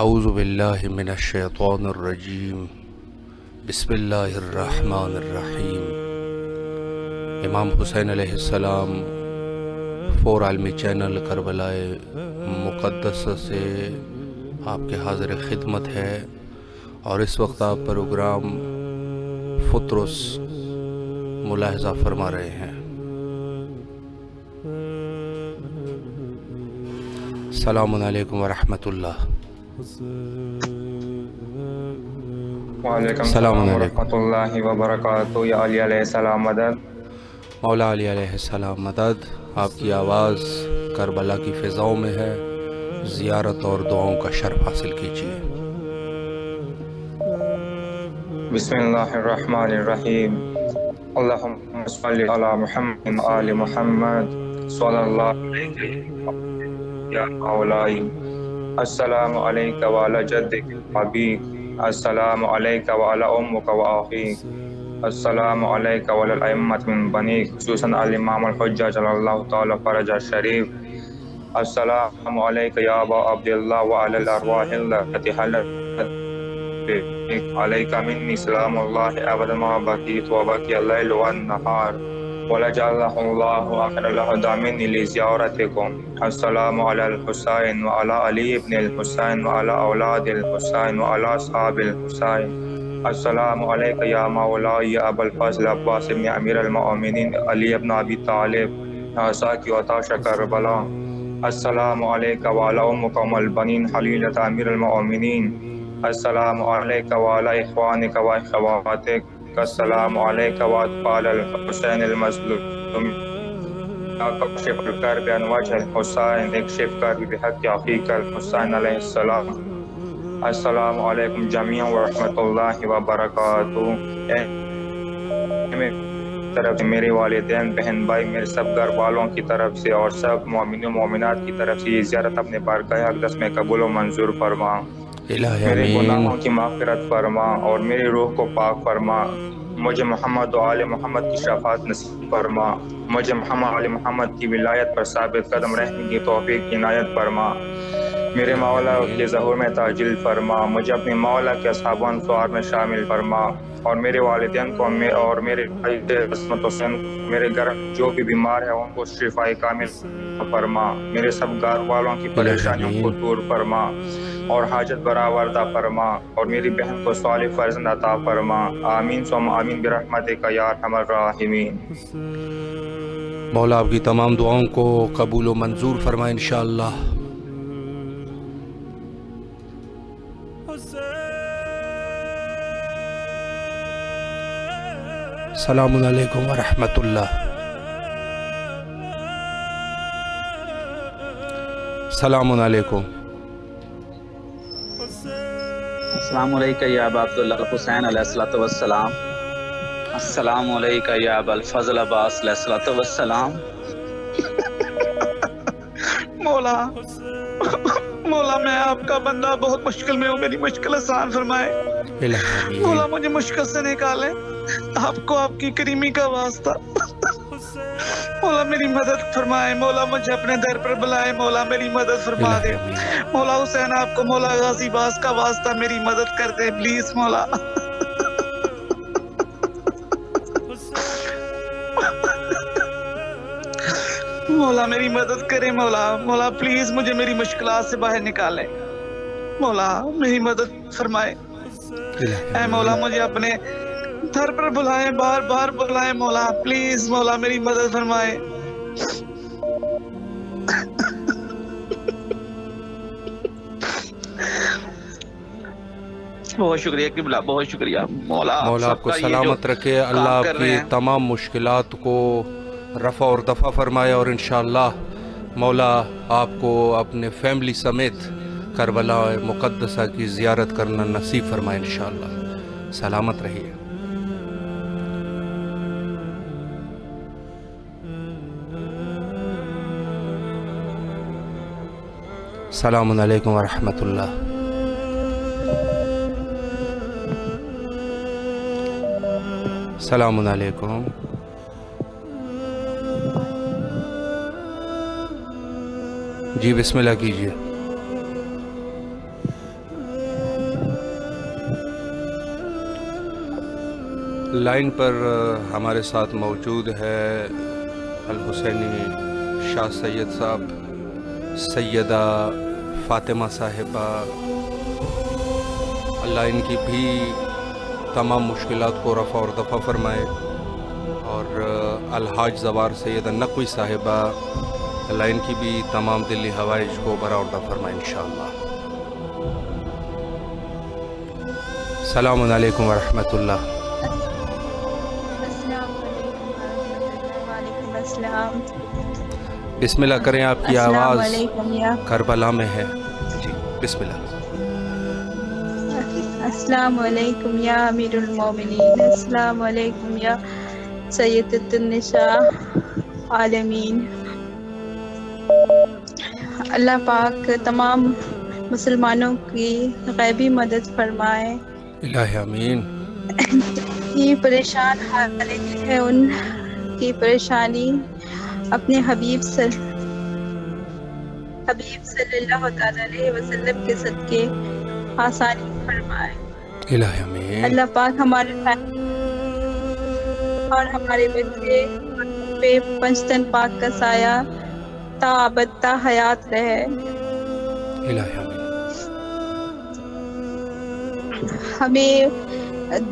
اعوذ باللہ من الشیطان الرجیم بسم اللہ الرحمن الرحیم۔ امام حسین علیہ السلام فور عالمی چینل کربلائے مقدس سے آپ کے حاضر خدمت ہے، اور اس وقت آپ پروگرام فطرس ملاحظہ فرما رہے ہیں۔ السلام علیکم ورحمۃ اللہ۔ وعلیکم السلام ورحمۃ اللہ وبرکاتہ۔ یا علی علیہ السلام مدد۔ مولا علی علیہ السلام مدد۔ آپ کی آواز کربلا کی فضاؤں میں ہے، زیارت اور دعاؤں کا شرف حاصل کیجیے۔ بسم اللہ الرحمن الرحیم۔ اللہم صلی علی محمد و آل محمد صلی اللہ علیہ یا مولائی۔ السلام علیکہ وعلی جدک ابیک، السلام علیکہ وعلی امک و اخیک، السلام علیکہ وعلی الائمۃ من بنیک، خصوصاً الامام الحجہ جل اللہ تعالی فرجہ الشریف۔ السلام علیکہ یا ابا عبداللہ وعلی الارواح التي حلت بک، علیکہ منی سلام اللہ ابدا ما بقیت وبقی اللیل والنہار، ولجعلہ اللہ آخر الہدی منی لزیارتکم۔ السلام علی الحسین وعلی علی ابن الحسین وعلی اولاد الحسین وعلی اصحاب الحسین۔ السلام علیکہ یا مولائی ابا الفضل عباس ابن امیر المؤمنین علی ابن ابی طالب ساکی وطاش کربلا۔ السلام علیکہ وعلی امک ام البنین حلیلۃ امیر المؤمنین۔ السلام علیکہ وعلی اخوانک و اخواتک۔ السلام علیکہ واطفال الحسین المظلوم، اکشف الکرب عن وجہ الحسین، اکشف کرب بحق اخیک الحسین علیہ السلام۔ السلام علیکم جمیعا ورحمۃ اللہ وبرکاتہ۔ طرف سے میرے والدین، بہن بھائی، میرے سب گھر والوں کی طرف سے اور سب مومنین و مومنات کی طرف سے یہ زیارت اپنے بارگاہ اقدس میں قبول و منظور فرما۔ میرے گناہوں کی مغفرت فرما اور میری روح کو پاک فرما۔ مجھے محمد و آل محمد کی شفاعت نصیب فرما۔ مجھے محمد و آل محمد کی ولایت پر ثابت قدم رہنے کی توفیق عنایت فرما۔ میرے مولا کے ظہور میں تعجیل فرما۔ مجھے اپنے مولا کے اصحاب انصار میں شامل فرما، اور میرے والدین کو اور میرے بھائی عصمت حسین، میرے گھر جو بھی بیمار ہے ان کو شفاء کامل فرما۔ میرے سب گھر والوں کی پریشانیوں کو دور فرما اور حاجت برآوردہ فرما، اور میری بہن کو صالح فرزند عطا فرما۔ آمین ثم آمین برحمتک یا ارحم الراحمین۔ مولا آپ کی تمام دعاؤں کو قبول و منظور فرمائے انشاءاللہ۔ السلام علیکم ورحمۃ اللہ۔ السلام علیکم۔ السلام علیکہ یا ابا عبداللہ الحسین علیہ السلام۔ السلام علیکہ یا ابا الفضل عباس علیہ السلام۔ مولا میں آپ کا بندہ بہت مشکل میں ہوں، میری مشکل آسان فرمائے۔ مولا مجھے مشکل سے نکالے، آپ کو آپ کی کریمی کا واسطہ۔ مولا میری مدد فرمائے، مولا مجھے اپنے در پر بلائے، مولا میری مدد فرما دے۔ مولا حسین آپ کو مولا غازی باز کا واسطہ میری مدد کر دے پلیز مولا۔ مولا میری مدد کرے مولا پلیز مجھے میری مشکلات سے باہر نکالے، مولا میری مدد فرمائے۔ اے مولا مجھے اپنے در پر بلائے، بار بار بلائے مولا پلیز، مولا میری مدد فرمائے۔ بہت شکریہ قبلہ، بہت شکریہ مولا آپ کو سلامت رکھے، اللہ آپ کی تمام مشکلات کو رفع اور دفع فرمائے، اور انشاءاللہ مولا آپ کو اپنے فیملی سمیت کربلا مقدسہ کی زیارت کرنا نصیب فرمائے انشاءاللہ. سلامت رہیے. السلام علیکم ورحمۃ اللہ. السلام علیکم. جی بسم اللہ کیجیے. لائن پر ہمارے ساتھ موجود ہے الحسینی شاہ سید صاحب، سیدہ فاطمہ صاحبہ. اللہ ان کی بھی تمام مشکلات کو رفع اور دفع فرمائے. اور الحاج زوار سیدہ نقوی صاحبہ، اللہ ان کی بھی تمام دلی حوائج کو برا اور دفع فرمائے انشاءاللہ. السلام علیکم ورحمۃ اللہ. بسم اللہ کریں، آپ کی آواز کربلا میں ہے. جی بسم اللہ. السلام علیکم یا امیر المومنین، السلام علیکم یا سیدۃ النساء عالمین. اللہ پاک تمام مسلمانوں کی غیبی مدد فرمائے. الہ آمین. یہ پریشان حالت ہے، ان کی پریشانی اپنے حبیب صلی اللہ تعالی علیہ وسلم کے صدقے آسانی فرمائے. الہ آمین. اللہ پاک ہمارے اور ہمارے بچے پہ پنجتن پاک کا سایہ تا ابد تا حیات رہے. الہ آمین. ہمیں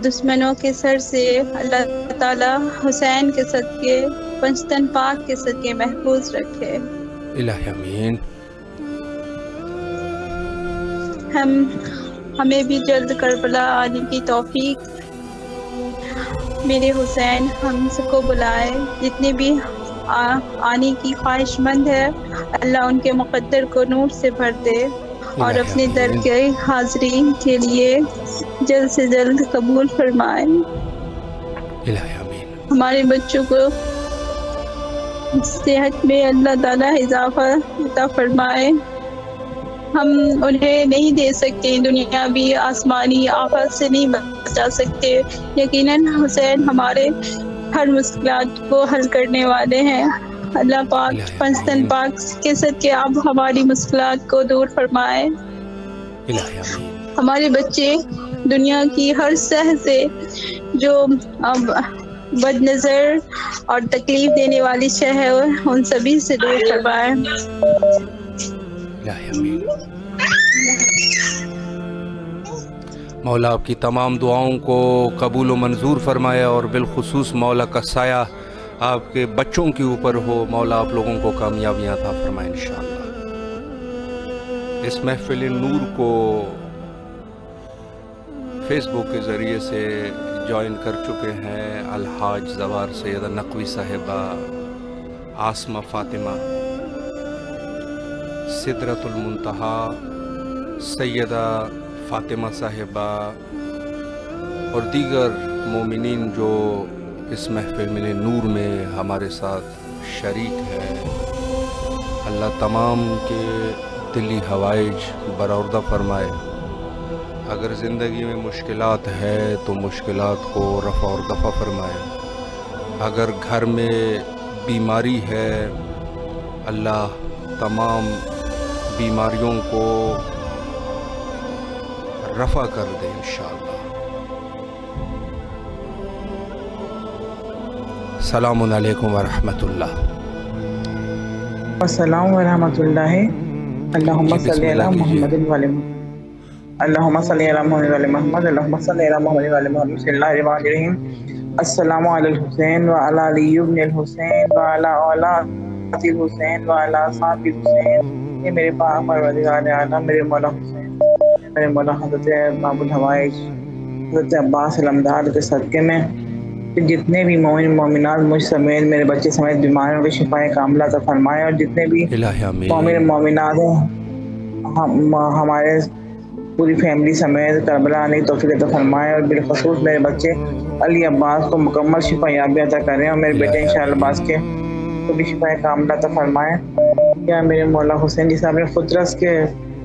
دشمنوں کے سر سے اللہ تعالی حسین کے صدقے پنجتن پاک کے صدقے محفوظ رکھے. الہ آمین. ہمیں بھی جلد کربلا آنے کی توفیق میرے حسین ہم سب کو بلائے. جتنے بھی آنے کی خواہش مند ہے اللہ ان کے مقدر کو نور سے بھر دے اور اپنے در کے حاضرین کے لیے جلد سے جلد قبول فرمائے. ہمارے بچوں کو صحت میں اللہ تعالیٰ اضافہ عطا فرمائے. ہم انہیں نہیں دے سکتے، دنیاوی آسمانی آفات سے نہیں بچا سکتے. یقیناً حسین ہمارے ہر مشکلات کو حل کرنے والے ہیں. اللہ پاک پنجتن پاک کے صدقے آپ ہماری مشکلات کو دور فرمائے. ہمارے بچے دنیا کی ہر سہ سے جو بد نظر اور تکلیف دینے والی شے ہے ان سبھی سے دور فرمائے. مولا آپ کی تمام دعاؤں کو قبول و منظور فرمائے اور بالخصوص مولا کا سایہ آپ کے بچوں کے اوپر ہو. مولا آپ لوگوں کو کامیابیاں عطا فرمائے انشاءاللہ. اس محفل نور کو فیس بک کے ذریعے سے جوائن کر چکے ہیں الحاج زوار سیدہ نقوی صاحبہ، عاصمہ فاطمہ، سدرۃ المنتہا سیدہ فاطمہ صاحبہ اور دیگر مومنین جو اس محفل مل نور میں ہمارے ساتھ شریک ہے. اللہ تمام کے دلی حوائج برآوردہ فرمائے. اگر زندگی میں مشکلات ہے تو مشکلات کو رفع اور دفع فرمائے. اگر گھر میں بیماری ہے اللہ تمام بیماریوں کو رفع کر دے انشاءاللہ. السلام علیکم ورحمۃ اللہ. السلام ورحمۃ اللہ. اللہم صلی علی محمد اللہم صلی علی محمد اللہم صلی علی محمد بسم اللہ الرحمن الرحیم. السلام علی الحسین وعلی علی ابن الحسین وعلی اولاد الحسین وعلی اصحاب الحسین. یہ میرے پاک پروردگار عالم میرے مولا حسین، میرے مولا حضرت باب الحوائج حضرت عباس علمدار کے صدقے میں جتنے بھی مومن مومنات مجھ سمیت میرے بچے سمیت بیماروں کے شفائے کاملہ عطا فرمائے. اور جتنے بھی مومن مومنات ہیں ہمارے پوری فیملی سمیت کربلا آنے کی توفیق عطا فرمائے، اور بالخصوص میرے بچے علی عباس کو مکمل شفا یابی عطا کریں، اور میرے بیٹے انشاءاللہ عباس کے کو بھی شفا کاملہ عطا فرمائے۔ یا میرے مولا حسین جس نے فطرت کے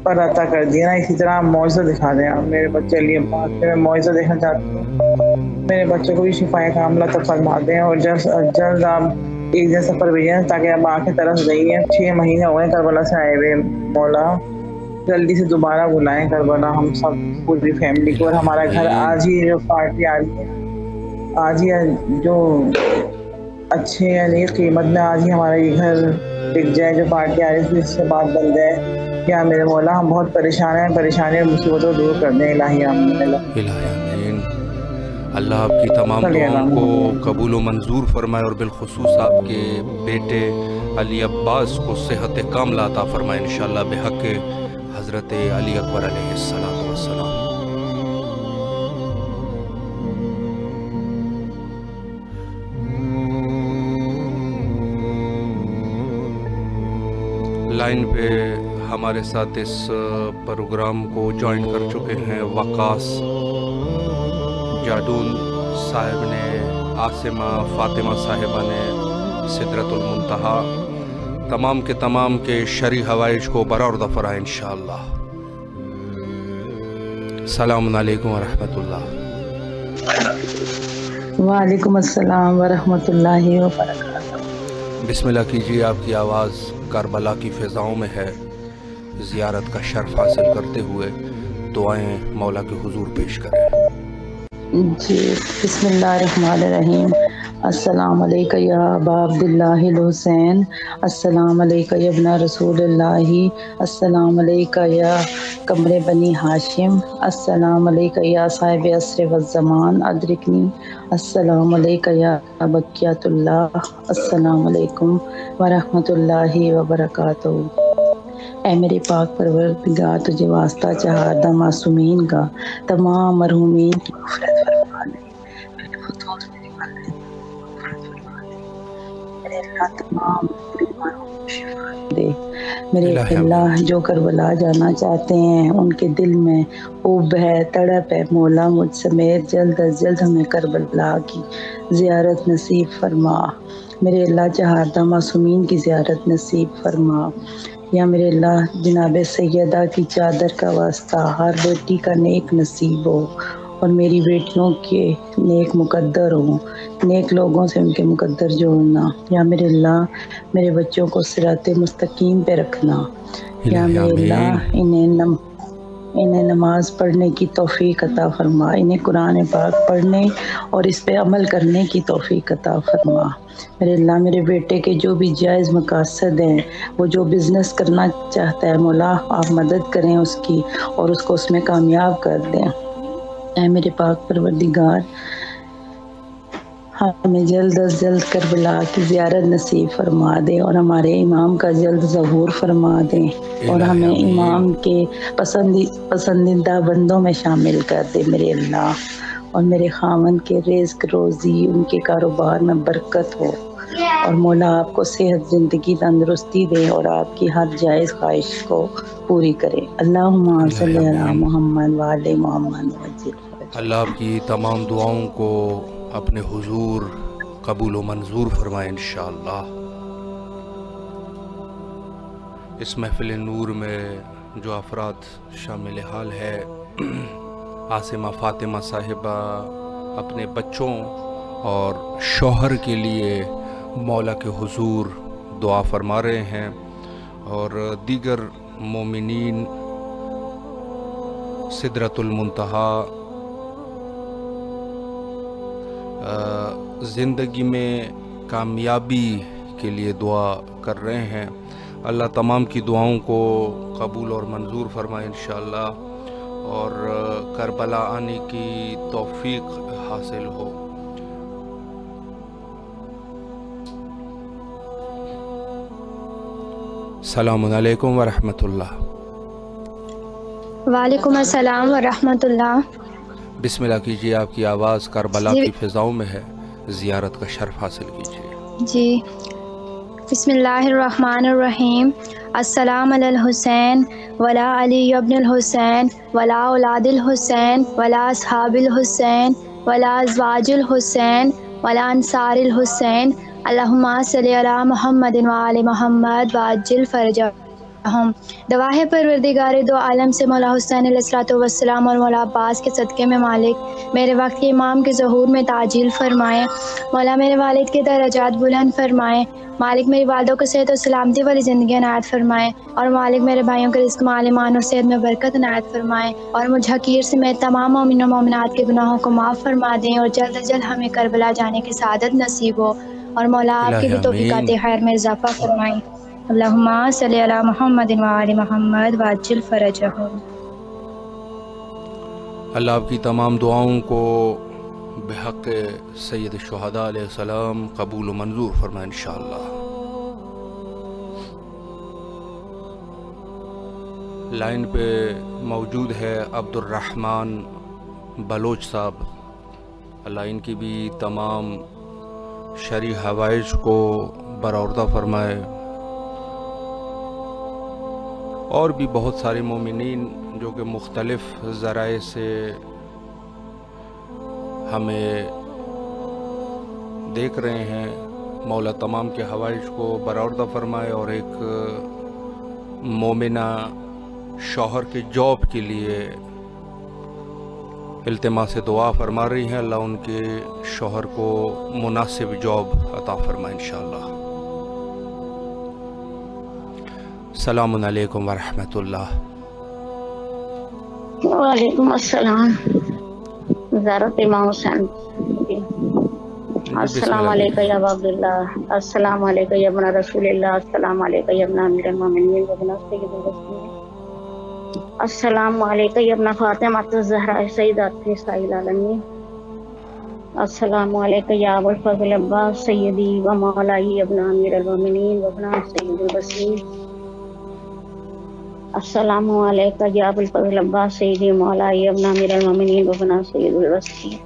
پر عطا کر دیا نا، اسی طرح معجزہ دکھا دیں۔ میرے بچے علی عباس سے میں معجزہ دیکھنا چاہتی ہوں، میرے بچے کو بھی شفا کاملہ عطا فرما دیں، اور جلد آپ ایک دن سفر بھیجیں تاکہ اب آنکھیں طرف گئی ہیں۔ 6 مہینے ہو گئے کربلا سے آئے ہوئے، مولا جلدی سے دوبارہ بلائیں کربلا ہم سب پوری فیملی کو، اور ہمارا گھر آج ہی جو پارٹی آ رہی ہے، آج ہی جو اچھے یعنی قیمت میں آج ہی ہمارا یہ گھر بک جائے، جو پارٹی آ رہی ہے اس سے بات بن جائے۔ کیا میرے مولا ہم بہت پریشان ہیں، پریشانی اور مصیبتوں کو دور کر دیں الہی آمین۔ آمین۔ اللہ آپ کی تمام دعاؤں کو قبول و منظور فرمائے، اور بالخصوص آپ کے بیٹے علی عباس کو صحت کاملہ عطا فرمائے انشاءاللہ بحق حضرت علی اکبر علیہ السلام۔ لائن پہ ہمارے ساتھ اس پروگرام کو جوائن کر چکے ہیں وقاص جاڈون صاحب نے، عاصمہ فاطمہ صاحبہ نے، سدرۃ المنتہا، تمام کے شرعی حوائج کو برآورد فرمائے انشاءاللہ۔ السلام علیکم ورحمۃ اللہ۔ وعلیکم السلام ورحمۃ اللہ وبرکاتہ۔ بسم اللہ کیجیے، آپ کی آواز کربلا کی فضاؤں میں ہے، زیارت کا شرف حاصل کرتے ہوئے دعائیں مولا کے حضور پیش کریں۔ جی بسم اللہ الرحمن الرحیم۔ السلام علیکہ یا ابا عبداللہ الحسین، السلام علیکہ یا ابن رسول اللہ، السلام علیکہ یا قمر بنی ہاشم، السلام علیکہ یا صاحب عصر والزمان ادرکنی، السلام علیکہ یا بقیت اللہ، السلام علیکم ورحمۃ اللہ وبرکاتہ۔ اے میرے پاک پروردگار، تجھے واسطہ چہاردہ معصومین کا، تمام مرحومین کی مغفرت فرما دے، میرے خطوط میری والدین کی مغفرت فرما دے، میرے اللہ تمام بیماروں کو شفا دے، میرے اللہ جو کربلا جانا چاہتے ہیں ان کے دل میں اب ہے، تڑپ ہے، مولا مجھ سمیت جلد از جلد ہمیں کربلا کی زیارت نصیب فرما، میرے اللہ چہاردہ معصومین کی زیارت نصیب فرما۔ یا میرے اللہ جناب سیدہ کی چادر کا واسطہ ہر بیٹی کا نیک نصیب ہو، اور میری بیٹیوں کے نیک مقدر ہوں، نیک لوگوں سے ان کے مقدر جوڑنا۔ یا میرے اللہ میرے بچوں کو صراط مستقیم پہ رکھنا۔ یا میرے اللہ انہیں نماز پڑھنے کی توفیق عطا فرما، انہیں قرآن پاک پڑھنے اور اس پہ عمل کرنے کی توفیق عطا فرما۔ میرے اللہ میرے بیٹے کے جو بھی جائز مقاصد ہیں، وہ جو بزنس کرنا چاہتا ہے مولا آپ مدد کریں اس کی، اور اس کو اس میں کامیاب کر دیں۔ اے میرے پاک پروردگار، ہمیں جلد از جلد کربلا کی زیارت نصیب فرما دے، اور ہمارے امام کا جلد ظہور فرما دیں، اور ہمیں امام کے پسندیدہ بندوں میں شامل کر دے میرے اللہ، اور میرے خاوند کے رزق روزی ان کے کاروبار میں برکت ہو، اور مولا آپ کو صحت زندگی تندرستی دے، اور آپ کی ہر جائز خواہش کو پوری کرے۔ اللہم صلی علی محمد وعلی محمد وجل۔ اللہ آپ کی تمام دعاؤں کو اپنے حضور قبول و منظور فرمائے انشاءاللہ۔ اس محفل نور میں جو افراد شامل حال ہے، عاصمہ فاطمہ صاحبہ اپنے بچوں اور شوہر کے لیے مولا کے حضور دعا فرما رہے ہیں، اور دیگر مومنین سدرۃ المنتہا زندگی میں کامیابی کے لیے دعا کر رہے ہیں۔ اللہ تمام کی دعاؤں کو قبول اور منظور فرمائے انشاءاللہ، اور کربلا آنے کی توفیق حاصل ہو۔ السلام علیکم ورحمۃ اللہ۔ وعلیکم السلام ورحمۃ اللہ۔ بسم اللہ کیجیے، آپ کی آواز کربلا کی فضاؤں میں ہے، زیارت کا شرف حاصل کیجیے۔ جی بسم اللہ الرحمن الرحیم۔ السلام علی الحسین ولا علی ابن الحسین ولا اولاد الحسین ولا اصحاب الحسین ولا ازواج الحسین ولا انصار الحسین اللہم صلی علی محمد وآل محمد وعجل فرجہم۔ دعا ہے پروردگار دو عالم سے مولا حسین علیہ الصلوۃ والسلام اور مولا عباس کے صدقے میں مالک میرے وقت کے امام کے ظہور میں تعجیل فرمائے، مولا میرے والد کے درجات بلند فرمائے، مالک میری والدوں کو صحت و سلامتی والی زندگی عنایت فرمائے، اور مالک میرے بھائیوں کے رزق مال ایمان اور صحت میں برکت عنایت فرمائے، اور مجھ حقیر سے میں تمام مومن و مومنات کے گناہوں کو معاف فرما دیں، اور جلد از جلد ہمیں کربلا جانے کی سعادت نصیب ہو، اور مولا آپ کی بھی توفیقات خیر میں اضافہ فرمائیں۔ اللہم صلی علی محمد وآل محمد وعجل فرجہم۔ اللہ آپ کی تمام دعاؤں کو بحق سید الشہداء علیہ السلام قبول و منظور فرمائے انشاءاللہ۔ لائن پہ موجود ہے عبد الرحمن بلوچ صاحب، اللہ ان کی بھی تمام شرعی حوائج کو برآوردہ فرمائے، اور بھی بہت سارے مومنین جو کہ مختلف ذرائع سے ہمیں دیکھ رہے ہیں، مولا تمام کے حوائج کو برآوردہ فرمائے، اور ایک مومنہ شوہر کے جاب کے لیے التماس دعا فرما رہی ہیں، اللہ ان کے شوہر کو مناسب جاب عطا فرمائے انشاءاللہ۔ السلام علیکم ورحمۃ اللہ۔ وعلیکم السلام زیارت امام حسین۔ السلام علیکم یا عبداللہ، السلام علیکم یا ابن رسول اللہ، السلام علیکم یا ابن امیر المومنین و ابن سید الرسول، السلام علیکم یا ابن فاطمہ الزہرا سیدات نساء العالمین، السلام علیکم یا ابو الفضل عباس سیدی و مولائی ابن امیر المومنین و ابن سید البصیر، السلام علیکم یا ابو الفضل عباس سیدی مولائی ابن امیر المومنین و ابن سید البصیر،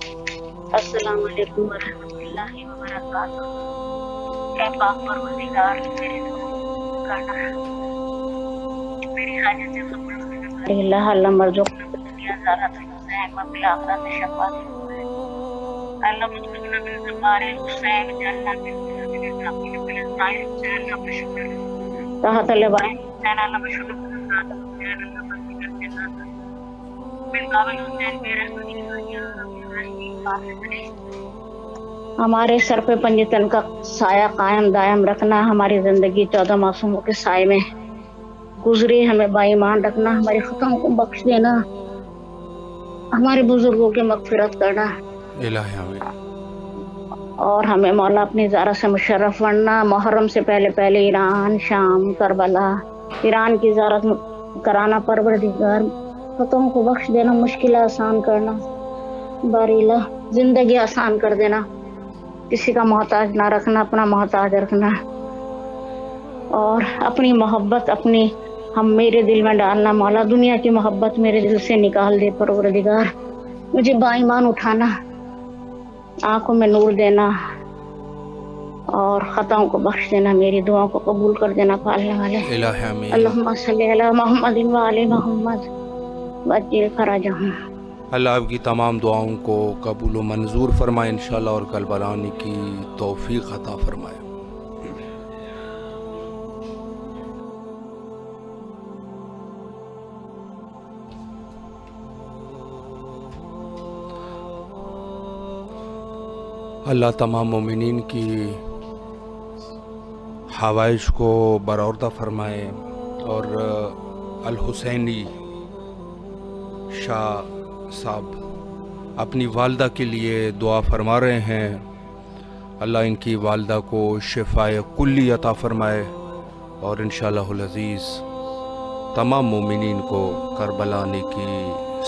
السلام علیکم ورحمۃ اللہ وبرکاتہ۔ اے پاک پروردگار میرے میری حاجت قبول فرما اللہ، اللہ مرزقنا بالدنیا زارت الحسین و بالآخرت شفاعت الحسین، اللہ مرزقنا بالزبار الحسین جعلنا بالحسین بالسائر حسین بشکر تحت لواء حسین اللہ بشکر حسین اللہ بشکر جنات بالقابل حسین برحمتک یا ہمارے سر پہ پنجتن کا سایہ قائم دائم رکھنا، ہماری زندگی 14 معصوموں کے سائے میں گزری، ہمیں باایمان رکھنا، ہمارے خطاؤں کو بخش دینا، ہمارے بزرگوں کی مغفرت کرنا الہی آمین، اور ہمیں مولا اپنی زیارت سے مشرف کرنا۔ محرم سے پہلے پہلے ایران، شام، کربلا، ایران کی زیارت کرانا، پروردگار خطاؤں کو بخش دینا، مشکل آسان کرنا، باریلا زندگی آسان کر دینا، کسی کا محتاج نہ رکھنا، اپنا محتاج رکھنا، اور اپنی محبت اپنی ہم میرے دل میں ڈالنا، مولا دنیا کی محبت میرے دل سے نکال دے پروردگار، مجھے باایمان اٹھانا، آنکھوں میں نور دینا، اور خطاؤں کو بخش دینا، میری دعاؤں کو قبول کر دینا پالنے والے، الہی آمین۔ اللہم صلی علی محمد وآل محمد وعجل فرجہم۔ اللہ آپ کی تمام دعاؤں کو قبول و منظور فرمائے انشاءاللہ، اور کربلا آنے کی توفیق عطا فرمائے۔ اللہ تمام مومنین کی حوائج کو برآوردہ فرمائے، اور الحسینی شاہ صاحب اپنی والدہ کے لیے دعا فرما رہے ہیں، اللہ ان کی والدہ کو شفائے کلی عطا فرمائے، اور انشاءاللہ العزیز تمام مومنین کو کربلا آنے کی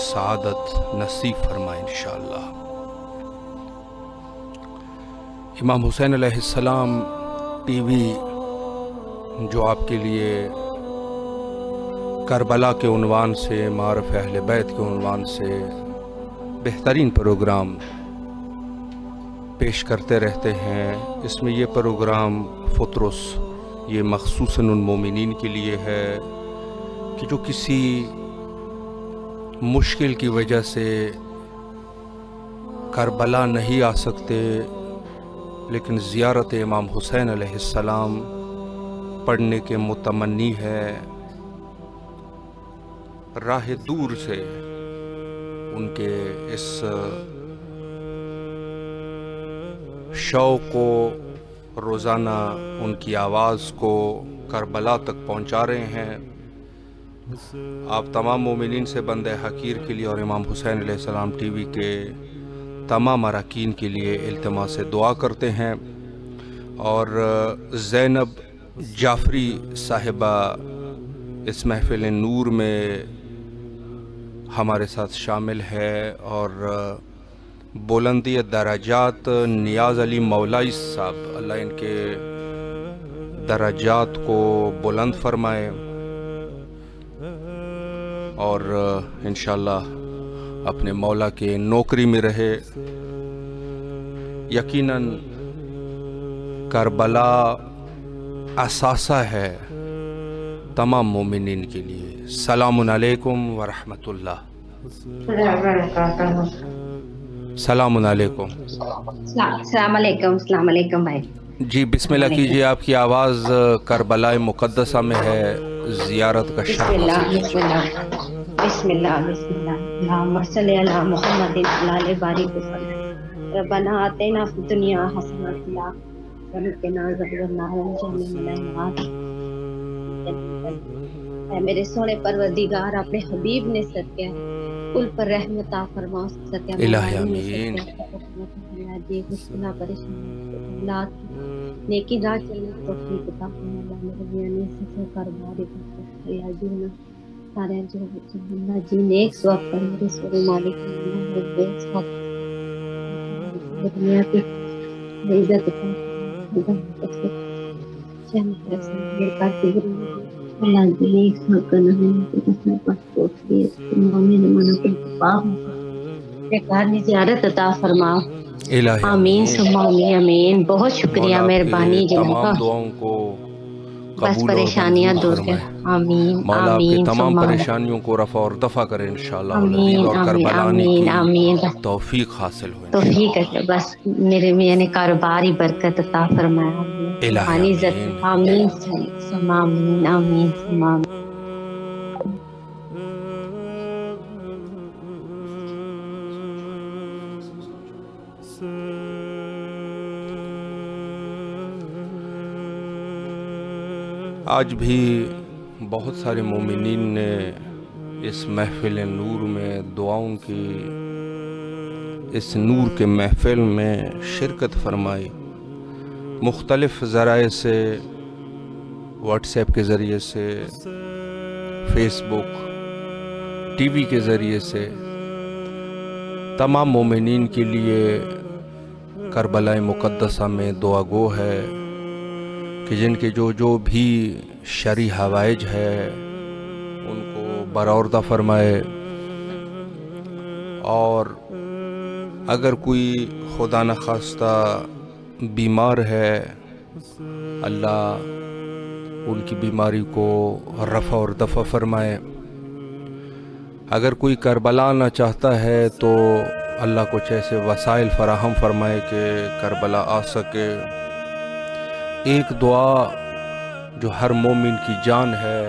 سعادت نصیب فرمائے انشاءاللہ۔ امام حسین علیہ السلام ٹی وی جو آپ کے لیے کربلا کے عنوان سے، معارف اہل بیت کے عنوان سے بہترین پروگرام پیش کرتے رہتے ہیں، اس میں یہ پروگرام فطرس یہ مخصوصاً ان مومنین کے لیے ہے کہ جو کسی مشکل کی وجہ سے کربلا نہیں آ سکتے، لیکن زیارت امام حسین علیہ السلام پڑھنے کے متمنی ہے، راہ دور سے ان کے اس شوق کو روزانہ ان کی آواز کو کربلا تک پہنچا رہے ہیں۔ آپ تمام مومنین سے بندہ حقیر کے لیے اور امام حسین علیہ السلام ٹی وی کے تمام اراکین کے لیے التماس سے دعا کرتے ہیں۔ اور زینب جعفری صاحبہ اس محفل نور میں ہمارے ساتھ شامل ہے، اور بلندی درجات نیاز علی مولائی صاحب، اللہ ان کے درجات کو بلند فرمائے، اور انشاءاللہ اپنے مولا کے نوکری میں رہے۔ یقیناً کربلا اثاثہ ہے تمام مومنین کے لیے۔ السلام علیکم ورحمۃ اللہ۔ السلام علیکم۔ السلام علیکم۔ السلام علیکم بھائی جی بسم اللہ کیجیے، آپ کی آواز کربلا مقدسہ میں ہے، زیارت کا شرف بسم اللہ بسم اللہ بسم اللہ بسم اللہ اللہم صلی علی محمد علی بارک وسلم ربنا آتینا فی الدنیا حسنۃ وقنا عذاب النار اے میرے سونے پروردگار، اپنے حبیب نے صدقہ کل پر رحمت عطا فرما، صدقہ الہی آمین۔ جی مشکلات پریشانی اولاد نیکی راہ چلنے کی توفیق عطا فرما، میرے بیانے سے کاروباری یا جینا سارے جو اللہ جی نیک سواب پر میرے سورے مالک اللہ نیک سواب دنیا کی عزت عطا فرما، چند پیسے میرے پاس دیگر اللہ جی نیک سواب کرنا ہے، اپنے پاس توفیق مومن منا کو پاک بیکار زیارت عطا فرما، آمین ثم آمین آمین۔ بہت شکریہ، مہربانی جناب، دعاؤں کو بس پریشانیاں دور کر، آمین مولا آپ کی آمین تمام ثم پریشانیوں کو رفع اور دفع کرے انشاءاللہ، آمین اور آمین کربلا آنے آمین آمین۔ کی توفیق حاصل ہوئے توفیق ہے، بس میرے یعنی کاروباری برکت عطا فرمایا، آمین آمین ثم آمین آمین ثم آمین۔ آج بھی بہت سارے مومنین نے اس محفل نور میں دعاؤں کی، اس نور کے محفل میں شرکت فرمائی، مختلف ذرائع سے، واٹس ایپ کے ذریعے سے، فیس بک، ٹی وی کے ذریعے سے۔ تمام مومنین کے لیے کربلا مقدسہ میں دعا گو ہے کہ جن کے جو بھی شرعی حوائج ہے ان کو برآوردہ فرمائے، اور اگر کوئی خدا نخواستہ بیمار ہے اللہ ان کی بیماری کو رفع اور دفع فرمائے، اگر کوئی کربلا آنا چاہتا ہے تو اللہ کچھ ایسے وسائل فراہم فرمائے کہ کربلا آ سکے۔ ایک دعا جو ہر مومن کی جان ہے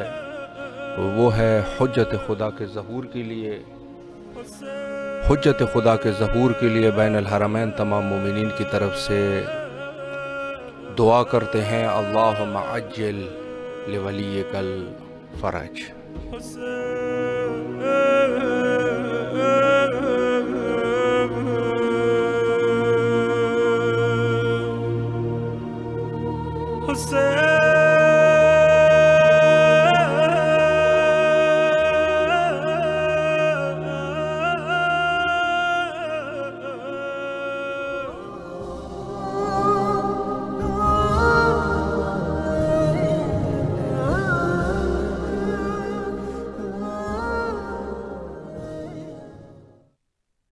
وہ ہے حجت خدا کے ظہور کے لیے۔ حجت خدا کے ظہور کے لیے بین الحرمین تمام مومنین کی طرف سے دعا کرتے ہیں، اللہم عجل لولیک الفرج۔